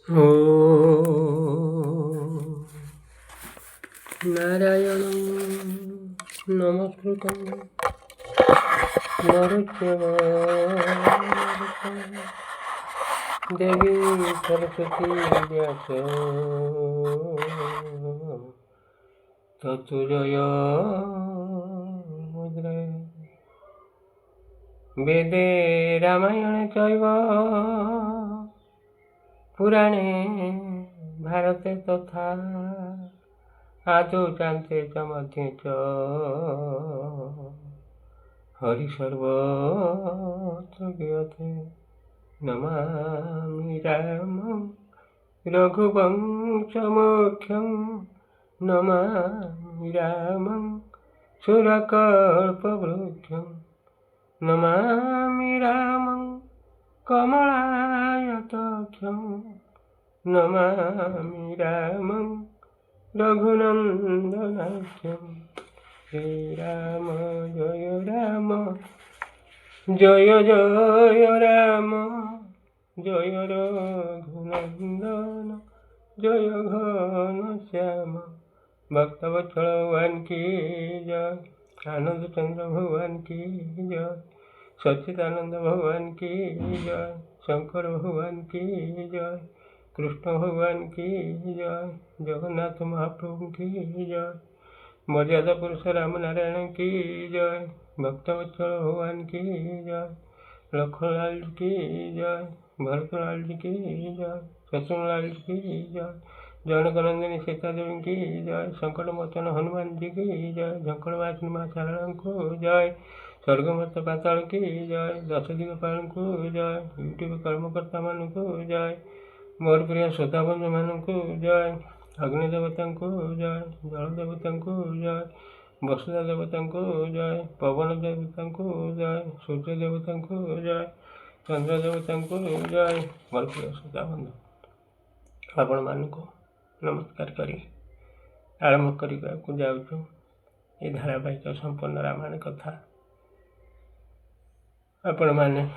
ॐ नारायणं नमस्कृतं नरचराचरं देवीं सरस्वती व्यासं ततो जयमुद्रे वेदे रामायणे चैव पुराणे भारते तथा आदौ चान्ते च मध्ये च हरिसर्वत्र गीयते नमामि रामं रघुवंशमुख्यं नमामि रामं सुरकल्पवृक्षं नमामि रामं कमलायताक्षं नमामि रामं रघुनन्दनाख्यं श्रीराम जय राम जय जय राम जय रघुनन्दन जय घनश्याम भक्तवत्सल भगवान की जय आनंद चंद्र भगवान की जय सच्चिदानंद भगवान की जय शंकर भगवान की जय कृष्ण भगवान की जय जगन्नाथ महाप्रभु की जय मर्यादा पुरुष राम नारायण की जय भक्तवत्सल भगवान की जय लखनलाल जी की जय भरतलाल जी की जय शत्रुलाल जी की जय जनकनंदिनी सीता देवी की जय संकट मोचन हनुमान जी की जय झंकड़वासिनी माँ शारदा को जय स्वर्गमत पाताल की जय दश दिगपाल को जय यूट्यूब कर्मकर्ता मान को जय मोर प्रिय श्रोताबंधु मान को जय अग्निदेवता को जय जल देवता को जय वसुधा देवता को जय पवन देवता को जय सूर्य देवता को जय चंद्र देवता को जय मोर प्रिय श्रोताबंधु आपण मान को नमस्कार करी आरंभ करने को जाऊँ ये धारावाहिक संपूर्ण रामायण कथा आपण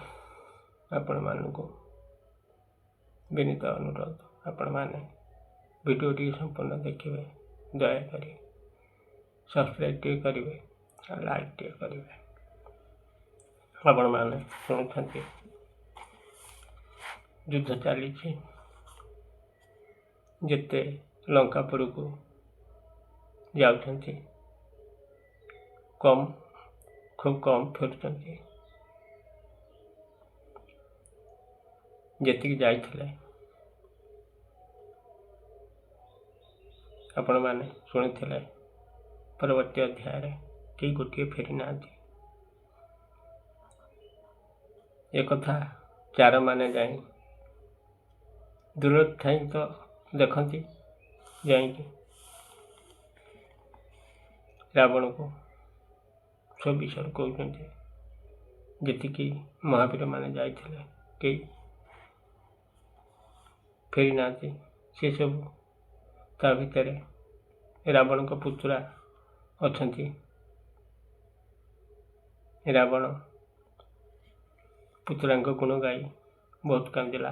को विनीत अनुरोध आपण मैंने भिडियोटी संपूर्ण देखिए दयाकोरी सब्सक्राइब करेंगे लाइक करेंगे आपण मैंने शुणुंट युद्ध चली जिते लंकापुर को जाऊँच खूब कम फेरुंच जी जाइए आपण मैंने शुणी परवर्ती अध्याय कई गोटे फेरी ना एक कथा चार माने जाए दूर थाई तो देखती जाइए रावण को सब विषय कहते जी महावीर माने जाइए कई फेरी ना सी सब ता भितर रावण को पुतुरा अच्छा रावण पुतुरा गुण गाई बहुत कांदिला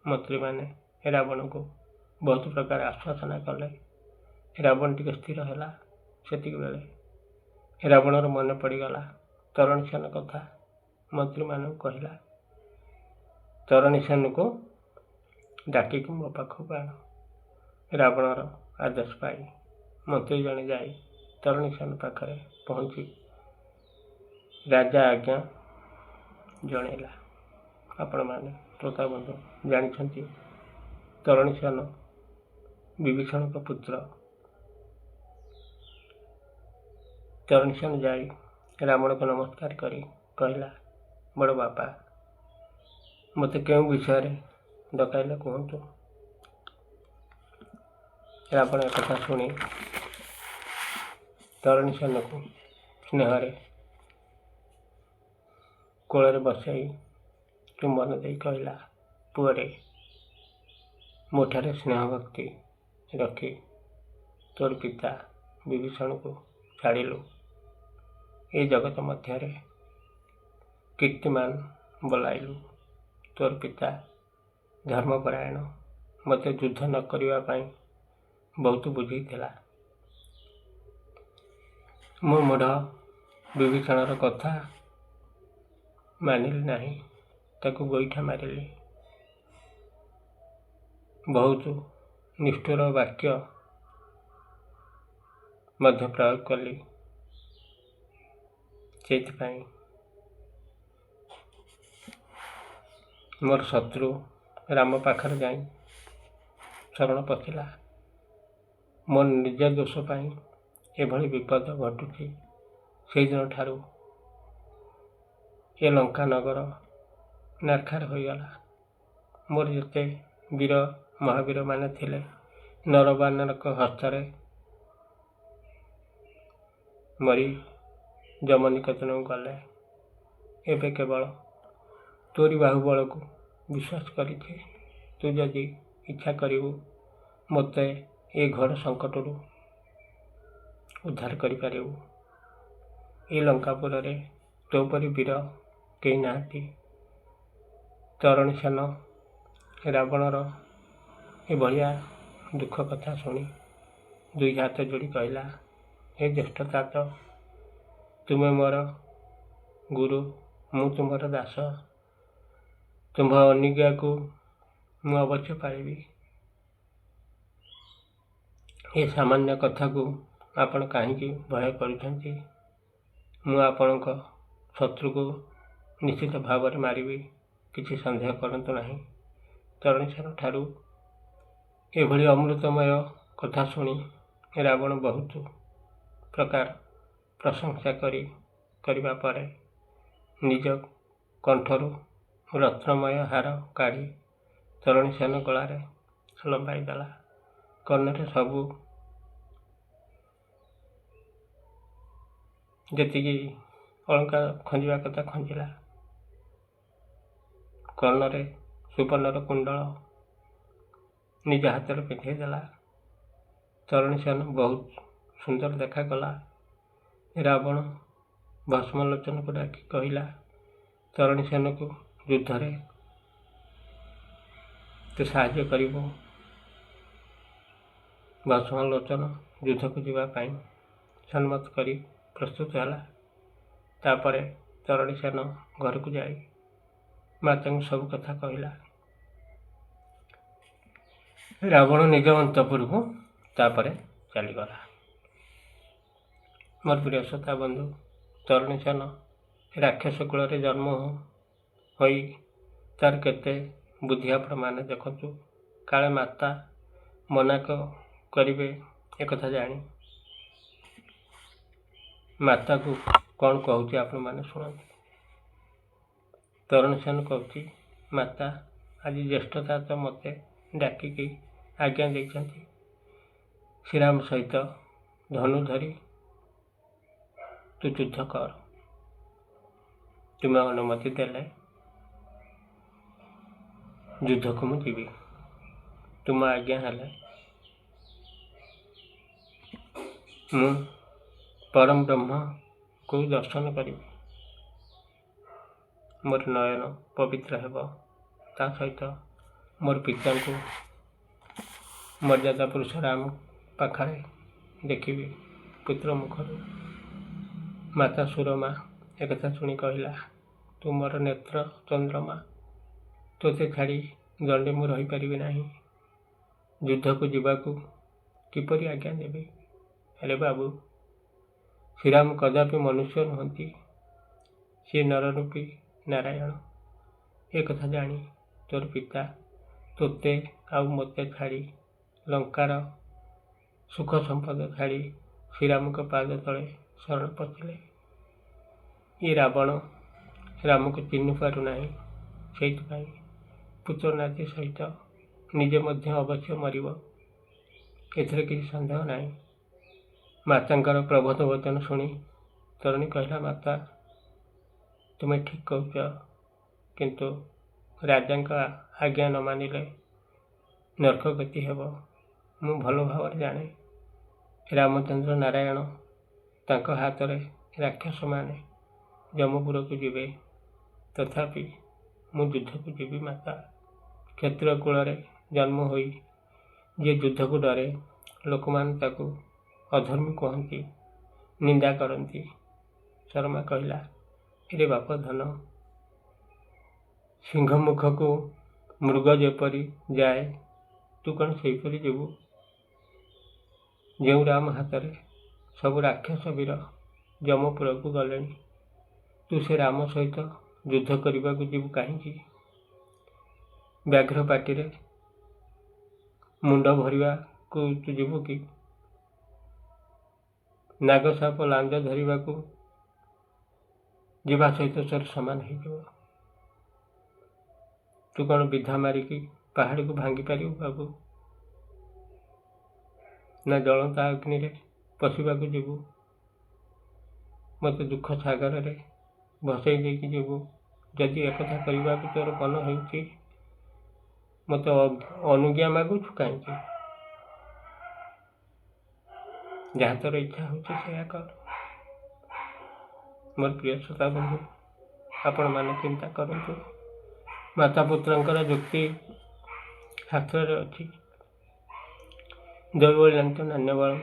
मंत्री माने रावण को बहुत प्रकार आश्वासना कले रावण टी स्थिर है से बेले रावणर मन पड़गला तरणीसेन कथा मंत्री मान कहला तरणीसेन को डाकिक मो पाखक आण रावणर आदेश पाई मंत्री जड़े जाई तरणीसेन पाखे पहुँची राजा आज्ञा जनइला आपण मैंने श्रोता बंधु जानते तरणीसेन विभीषण का पुत्र तरणीसेन जाई रावण को नमस्कार करी कहला बड़ बापा मत क्यों विषय डकाइले कहतु रावण एक कथा शुणी तरणीसेन को स्नेह कोल बसई चुंबन दे कहला पुअरे मोठारे स्नेह भक्ति रखी तोर पिता विभीषण को छाड़िलु ये जगत मध्य कीर्तिमान बोलाइलु तोर पिता धर्मपरायण ମୋତେ ଯୁଦ୍ଧ ନ କରିବା ପାଇଁ ବହୁତ ବୁଝେଇଥିଲା। ମୁଁ ମୂଢ଼ ବିଭୀଷଣର କଥା ମାନିଲି ନାହିଁ, ତାକୁ ଗୋଇଠା ମାରିଲି। ବହୁତ ନିଷ୍ଠୁର ବାକ୍ୟ ମଧ୍ୟ ପ୍ରୟୋଗ କଲି। ସେଇଥିପାଇଁ ମୋର ଶତ୍ରୁ ରାମ ପାଖରେ ଯାଇ ଶରଣ ପଶିଲା। ମୋ ନିଜ ଦୋଷ ପାଇଁ ଏଭଳି ବିପଦ ଘଟୁଛି। ସେହିଦିନ ଠାରୁ ଏ ଲଙ୍କା ନଗର ନାର୍ଖାର ହୋଇଗଲା। ମୋର ଯେତେ ବୀର ମହାବୀରମାନେ ଥିଲେ ନରବାନରଙ୍କ ହସ୍ତରେ ମରି ଯମ ନିକେତନକୁ ଗଲେ। ଏବେ କେବଳ ତୋରି ବାହୁବଳକୁ ବିଶ୍ୱାସ କରିଛି। ତୁ ଯଦି ଇଚ୍ଛା କରିବୁ ମୋତେ ଏ ଘୋର ସଙ୍କଟରୁ ଉଦ୍ଧାର କରିପାରିବୁ। ଏ ଲଙ୍କାପୁରରେ ତୋ ପରି ବୀର କେହି ନାହାନ୍ତି। ତରଣୀସେନ ରାବଣର ଏଭଳିଆ ଦୁଃଖ କଥା ଶୁଣି ଦୁଇ ହାତ ଯୋଡ଼ି କହିଲା, ହେ ଜ୍ୟେଷ୍ଠତାତ, ତୁମେ ମୋର ଗୁରୁ, ମୁଁ ତୁମର ଦାସ। ତୁମ୍ଭ ଅନୁଜ୍ଞାକୁ ମୁଁ ଅବଶ୍ୟ ପାଳିବି। ଏ ସାମାନ୍ୟ କଥାକୁ ଆପଣ କାହିଁକି ଭୟ କରୁଛନ୍ତି? ମୁଁ ଆପଣଙ୍କ ଶତ୍ରୁକୁ ନିଶ୍ଚିତ ଭାବରେ ମାରିବି, କିଛି ସନ୍ଦେହ କରନ୍ତୁ ନାହିଁ। ତରଣୀସେନ ଠାରୁ ଏଭଳି ଅମୃତମୟ କଥା ଶୁଣି ରାବଣ ବହୁତ ପ୍ରକାର ପ୍ରଶଂସା କରିବା ପରେ ନିଜ କଣ୍ଠରୁ ରତ୍ନମୟ ହାର କାଢ଼ି ତରଣୀସେନ ଗଳାରେ ଲମ୍ବାଇ ଦେଲା। କର୍ଣ୍ଣରେ ସବୁ ଯେତିକି ଅଳଙ୍କାର ଖଞ୍ଜିବା କଥା ଖଞ୍ଜିଲା। କର୍ଣ୍ଣରେ ସୁବର୍ଣ୍ଣର କୁଣ୍ଡଳ ନିଜ ହାତରେ ପିନ୍ଧେଇ ଦେଲା। ତରଣୀସେନ ବହୁତ ସୁନ୍ଦର ଦେଖାଗଲା। ରାବଣ ଭସ୍ମଲୋଚନକୁ ଡାକି କହିଲା, ତରଣୀସେନକୁ ଯୁଦ୍ଧରେ ତୁ ସାହାଯ୍ୟ କରିବୁ। ଭସ୍ମଲୋଚନ ଯୁଦ୍ଧକୁ ଯିବା ପାଇଁ ସମ୍ମତ କରି ପ୍ରସ୍ତୁତ ହେଲା। ତାପରେ ତରଣୀସେନ ଘରକୁ ଯାଇ ମାତାଙ୍କୁ ସବୁ କଥା କହିଲା। ରାବଣ ନିଜ ଅନ୍ତଃପୁରକୁ ତାପରେ ଚାଲିଗଲା। ମୋର ପ୍ରିୟ ଶ୍ରୋତା ବନ୍ଧୁ, ତରଣୀସେନ ରାକ୍ଷସ କୁଳରେ ଜନ୍ମ ହୋଇ ତାର କେତେ ବୁଦ୍ଧି ଆପଣମାନେ ଦେଖନ୍ତୁ। କାଳେ ମାତା ମନା କରିବେ ଏକଥା ଜାଣି ମାତାକୁ କ'ଣ କହୁଛି ଆପଣମାନେ ଶୁଣନ୍ତୁ। ତରଣୀସେନ କହୁଛି, ମାତା, ଆଜି ଜ୍ୟେଷ୍ଠତା ମୋତେ ଡାକିକି ଆଜ୍ଞା ଦେଇଛନ୍ତି। ଶ୍ରୀରାମ ସହିତ ଧନୁ ଧରି ତୁ ଯୁଦ୍ଧ କର। ତୁମେ ଅନୁମତି ଦେଲେ ଯୁଦ୍ଧକୁ ମୁଁ ଯିବି। ତୁମ ଆଜ୍ଞା ହେଲେ ମୁଁ ପରମ ବ୍ରହ୍ମକୁ ଦର୍ଶନ କରିବି। ମୋର ନୟନ ପବିତ୍ର ହେବ। ତା ସହିତ ମୋର ପିତାଙ୍କୁ ମର୍ଯ୍ୟାଦା ପୁରୁଷ ରାମ ପାଖରେ ଦେଖିବି ପୁତ୍ର ମୁଖରୁ। ମାତା ସୁରମା ଏକଥା ଶୁଣି କହିଲା, ତୁ ମୋର ନେତ୍ର ଚନ୍ଦ୍ରମା, ତୋତେ ଛାଡ଼ି ଦଣ୍ଡେ ମୁଁ ରହିପାରିବି ନାହିଁ। ଯୁଦ୍ଧକୁ ଯିବାକୁ କିପରି ଆଜ୍ଞା ଦେବି? ହେଲେ ବାବୁ, ଶ୍ରୀରାମ କଦାପି ମନୁଷ୍ୟ ନୁହନ୍ତି, ସିଏ ନରରୂପୀ ନାରାୟଣ। ଏ କଥା ଜାଣି ତୋର ପିତା ତୋତେ ଆଉ ମୋତେ ଛାଡ଼ି ଲଙ୍କାର ସୁଖ ସମ୍ପଦ ଛାଡ଼ି ଶ୍ରୀରାମଙ୍କ ପାଦ ତଳେ ଶରଣ ପଶିଲେ। ଏ ରାବଣ ରାମକୁ ଚିହ୍ନି ପାରୁନାହିଁ। ସେଇଥିପାଇଁ ପୁତ୍ରନାତି ସହିତ ନିଜେ ମଧ୍ୟ ଅବଶ୍ୟ ମରିବ, ଏଥିରେ କିଛି ସନ୍ଦେହ ନାହିଁ। ମାତାଙ୍କର ପ୍ରବୋଧ ବଚନ ଶୁଣି ତରଣୀ କହିଲା, ମାତା, ତୁମେ ଠିକ୍ କହୁଛ, କିନ୍ତୁ ରାଜାଙ୍କ ଆଜ୍ଞା ନ ମାନିଲେ ନରକ ଗତି ହେବ। ମୁଁ ଭଲ ଭାବରେ ଜାଣେ ରାମଚନ୍ଦ୍ର ନାରାୟଣ, ତାଙ୍କ ହାତରେ ରାକ୍ଷସମାନେ ଯମପୁରକୁ ଯିବେ। ତଥାପି ମୁଁ ଯୁଦ୍ଧକୁ ଯିବି ମାତା। କ୍ଷତ୍ରିୟ କୂଳରେ ଜନ୍ମ ହୋଇ ଯିଏ ଯୁଦ୍ଧକୁ ଡରେ, ଲୋକମାନେ ତାକୁ ଅଧର୍ମୀ କୁହନ୍ତି, ନିନ୍ଦା କରନ୍ତି। ଶର୍ମା କହିଲା, ରେ ବାପ ଧନ, ସିଂହ ମୁଖକୁ ମୃଗ ଯେପରି ଯାଏ, ତୁ କ'ଣ ସେହିପରି ଯିବୁ? ଯେଉଁ ରାମ ହାତରେ ସବୁ ରାକ୍ଷସ ବୀର ଯମପୁରକୁ ଗଲେଣି, ତୁ ସେ ରାମ ସହିତ ଯୁଦ୍ଧ କରିବାକୁ ଯିବୁ କାହିଁକି? ବ୍ୟାଘ୍ର ପାଟିରେ ମୁଣ୍ଡ ଭରିବାକୁ ତୁ ଯିବୁ କି? ନାଗସାପ ଲାଞ୍ଜ ଧରିବାକୁ ଯିବା ସହିତ ତୋର ସମାନ ହେଇଯିବ। ତୁ କ'ଣ ବିଧା ମାରିକି ପାହାଡ଼କୁ ଭାଙ୍ଗି ପାରିବୁ ବାବୁ? ନା ଜଳନ୍ତା ଅଗ୍ନିରେ ପଶିବାକୁ ଯିବୁ? ମୋତେ ଦୁଃଖ ସାଗରରେ ଭସେଇ ଦେଇକି ଯିବୁ? ଯଦି ଏକଥା କରିବାକୁ ତୋର ମନ ହେଉଛି, ମୋତେ ଅନୁଜ୍ଞା ମାଗୁଛୁ କାହିଁକି? ଯାହା ତୋର ଇଚ୍ଛା ହେଉଛି ସେୟା କର। ମୋର ପ୍ରିୟ ଶ୍ରୋତା ବନ୍ଧୁ, ଆପଣମାନେ ଚିନ୍ତା କରନ୍ତୁ। ମାତା ପୁତ୍ରଙ୍କର ଯୁକ୍ତି ଶାସ୍ତ୍ରରେ ଅଛି, ଦୈବଲ୍ୟାନ୍ତ ନାନ୍ୟବଳମ୍।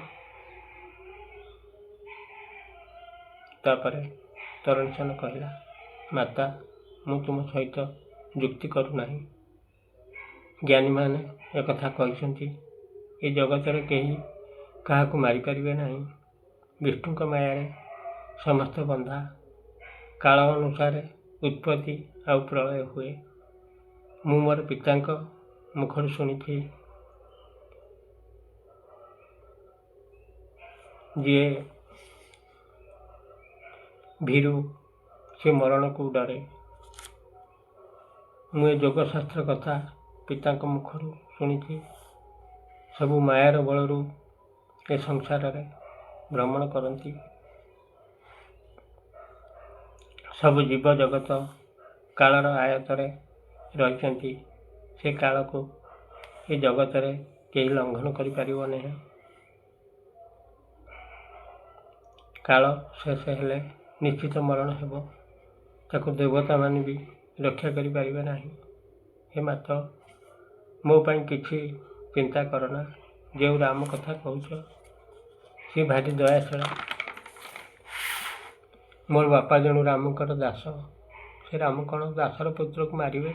ତାପରେ ତରଣୀସେନ କହିଲା, ମାତା, ମୁଁ ତୁମ ସହିତ ଯୁକ୍ତି କରୁନାହିଁ। ଜ୍ଞାନୀମାନେ ଏକଥା କହିଛନ୍ତି, ଏ ଜଗତରେ କେହି କାହାକୁ ମାରିପାରିବେ ନାହିଁ। ବିଷ୍ଣୁଙ୍କ ମାୟାରେ ସମସ୍ତ ବନ୍ଧା। କାଳ ଅନୁସାରେ ଉତ୍ପତ୍ତି ଆଉ ପ୍ରଳୟ ହୁଏ। ମୁଁ ମୋର ପିତାଙ୍କ ମୁଖରୁ ଶୁଣିଛି, ଯିଏ ଭୀରୁ ସେ ମରଣକୁ ଡରେ। ମୁଁ ଏ ଯୋଗଶାସ୍ତ୍ର କଥା ପିତାଙ୍କ ମୁଖରୁ ଶୁଣିଛି। ସବୁ ମାୟାର ବଳରୁ ଏ ସଂସାରରେ ଭ୍ରମଣ କରନ୍ତି। ସବୁ ଜୀବ ଜଗତ କାଳର ଆୟତରେ ରହିଛନ୍ତି। ସେ କାଳକୁ ଏ ଜଗତରେ କେହି ଲଙ୍ଘନ କରିପାରିବ ନାହିଁ। କାଳ ଶେଷ ହେଲେ ନିଶ୍ଚିତ ମରଣ ହେବ। ତାକୁ ଦେବତାମାନେ ବି ରକ୍ଷା କରିପାରିବେ ନାହିଁ। ହେ ମାତ, ମୋ ପାଇଁ କିଛି ଚିନ୍ତା କରନା। ଯେଉଁ ରାମ କଥା କହୁଛ, ସେ ଭାରି ଦୟାଶୀଳ। ମୋର ବାପା ଜଣୁ ରାମଙ୍କର ଦାସ। ସେ ରାମ କ'ଣ ଦାସର ପୁତ୍ରକୁ ମାରିବେ?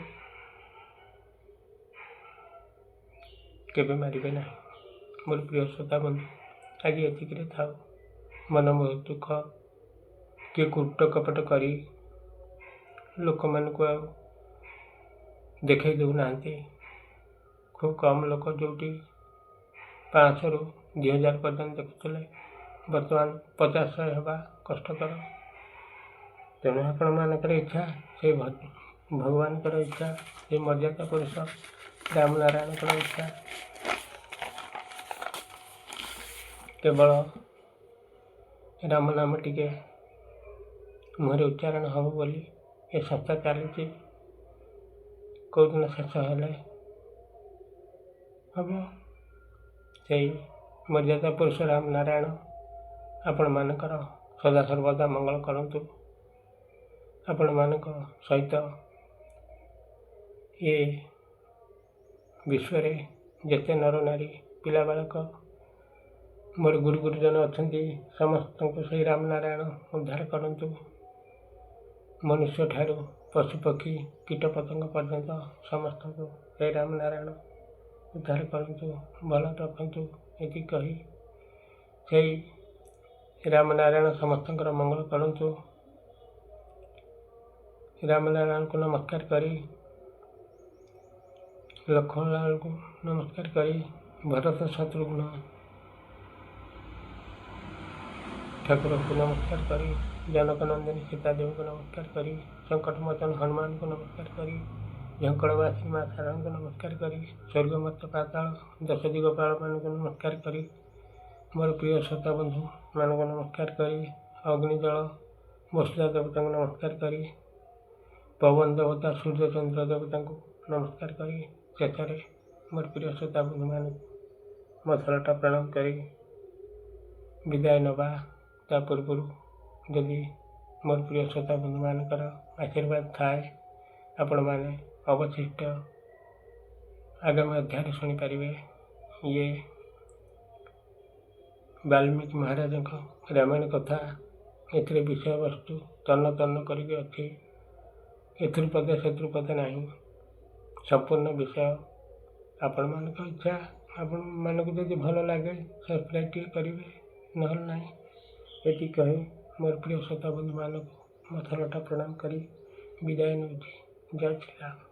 କେବେ ମାରିବେ ନାହିଁ। ମୋର ପ୍ରିୟ ଶ୍ରୋତା ବନ୍ଧୁ, ଆଜି ଏତିକିରେ ଥାଉ। ମନ ବହୁତ ଦୁଃଖ। କିଏ କୁଟ କପଟ କରି ଲୋକମାନଙ୍କୁ ଆଉ ଦେଖାଇ ଦେଉନାହାନ୍ତି। ଖୁବ୍ କମ୍ ଲୋକ, ଯେଉଁଠି 500ରୁ 2000 ପର୍ଯ୍ୟନ୍ତ ଦେଖୁଥିଲେ, ବର୍ତ୍ତମାନ 50-100 ହେବା କଷ୍ଟକର। ତେଣୁ ଆପଣମାନଙ୍କର ଇଚ୍ଛା, ସେ ଭଗବାନଙ୍କର ଇଚ୍ଛା, ସେ ମର୍ଯ୍ୟାଦା ପୁରୁଷ ରାମନାରାୟଣଙ୍କର ଇଚ୍ଛା, କେବଳ ରାମ ନାମ ଟିକେ ମୁହଁରେ ଉଚ୍ଚାରଣ ହେବ ବୋଲି ଏ ସଂସ୍ଥା ଚାଲିଛି। କେଉଁଦିନ ଶେଷ ହେଲେ ହେବ। ସେଇ ମର୍ଯ୍ୟାଦା ପୁରୁଷ ରାମ ନାରାୟଣ ଆପଣମାନଙ୍କର ସଦାସର୍ବଦା ମଙ୍ଗଳ କରନ୍ତୁ। ଆପଣମାନଙ୍କ ସହିତ ଏ ବିଶ୍ୱରେ ଯେତେ ନର ନାରୀ, ପିଲା ବାଳକ, ମୋର ଗୁରୁ ଗୁରୁଜନ ଅଛନ୍ତି, ସମସ୍ତଙ୍କୁ ସେଇ ରାମ ନାରାୟଣ ଉଦ୍ଧାର କରନ୍ତୁ। ମନୁଷ୍ୟଠାରୁ ପଶୁପକ୍ଷୀ କୀଟପତଙ୍ଗ ପର୍ଯ୍ୟନ୍ତ ସମସ୍ତଙ୍କୁ ସେଇ ରାମ ନାରାୟଣ ଉଦ୍ଧାର କରନ୍ତୁ, ଭଲ ରଖନ୍ତୁ। ଏତିକି କହି ସେଇ ରାମ ନାରାୟଣ ସମସ୍ତଙ୍କର ମଙ୍ଗଳ କରନ୍ତୁ। ରାମ ନାରାୟଣଙ୍କୁ ନମସ୍କାର କରି, ଲକ୍ଷ୍ମଣଙ୍କୁ ନମସ୍କାର କରି, ଭରତ ଶତ୍ରୁଘ୍ନ ଠାକୁରଙ୍କୁ ନମସ୍କାର କରି, ଜନକ ନନ୍ଦିନୀ ସୀତାଦେବୀଙ୍କୁ ନମସ୍କାର କରି, ସଙ୍କଟମୋଚନ ହନୁମାନଙ୍କୁ ନମସ୍କାର କରି, ଝଙ୍କଡ଼ବାସୀ ମା ଶାରଦାଙ୍କୁ ନମସ୍କାର କରି, ସ୍ୱର୍ଗମର୍ତ୍ତ୍ୟ ପାତାଳ 10 ଦିଗପାଳମାନଙ୍କୁ ନମସ୍କାର କରି, ମୋର ପ୍ରିୟ ଶ୍ରୋତା ବନ୍ଧୁମାନଙ୍କୁ ନମସ୍କାର କରି, ଅଗ୍ନି ଜଳ ବସୁଧା ଦେବତାଙ୍କୁ ନମସ୍କାର କରି, ପବନ ଦେବତା ସୂର୍ଯ୍ୟ ଚନ୍ଦ୍ର ଦେବତାଙ୍କୁ ନମସ୍କାର କରି, ଶେଷରେ ମୋର ପ୍ରିୟ ଶ୍ରୋତା ବନ୍ଧୁମାନଙ୍କୁ ମଥରଟା ପ୍ରଣାମ କରି ବିଦାୟ ନେବା। ତା ପୂର୍ବରୁ ଯଦି ମୋର ପ୍ରିୟ ଶ୍ରୋତା ବନ୍ଧୁମାନଙ୍କର ଆଶୀର୍ବାଦ ଥାଏ, ଆପଣମାନେ ଅବଶିଷ୍ଟ ଆଗାମୀ ଅଧ୍ୟାୟରେ ଶୁଣିପାରିବେ। ଇଏ ବାଲ୍ମୀକି ମହାରାଜଙ୍କ ରାମାୟଣ କଥା। ଏଥିରେ ବିଷୟବସ୍ତୁ ତନ୍ନ ତନ୍ନ କରିକି ଅଛି। ଏଥିରୁ ପଦେ ସେଥିରୁ ପଦେ ନାହିଁ। ସମ୍ପୂର୍ଣ୍ଣ ବିଷୟ ଆପଣମାନଙ୍କ ଇଚ୍ଛା। ଆପଣମାନଙ୍କୁ ଯଦି ଭଲ ଲାଗେ ସବସ୍କ୍ରାଇବ୍ ଟିକେ କରିବେ, ନହେଲେ ନାହିଁ। ଏତିକି କହି ମୋର ପ୍ରିୟ ଶ୍ରୋତା ବନ୍ଧୁମାନଙ୍କୁ ମଥାଲଟା ପ୍ରଣାମ କରି ବିଦାୟ ନେଉଛି। ଜୟ ଶ୍ରୀରାମ।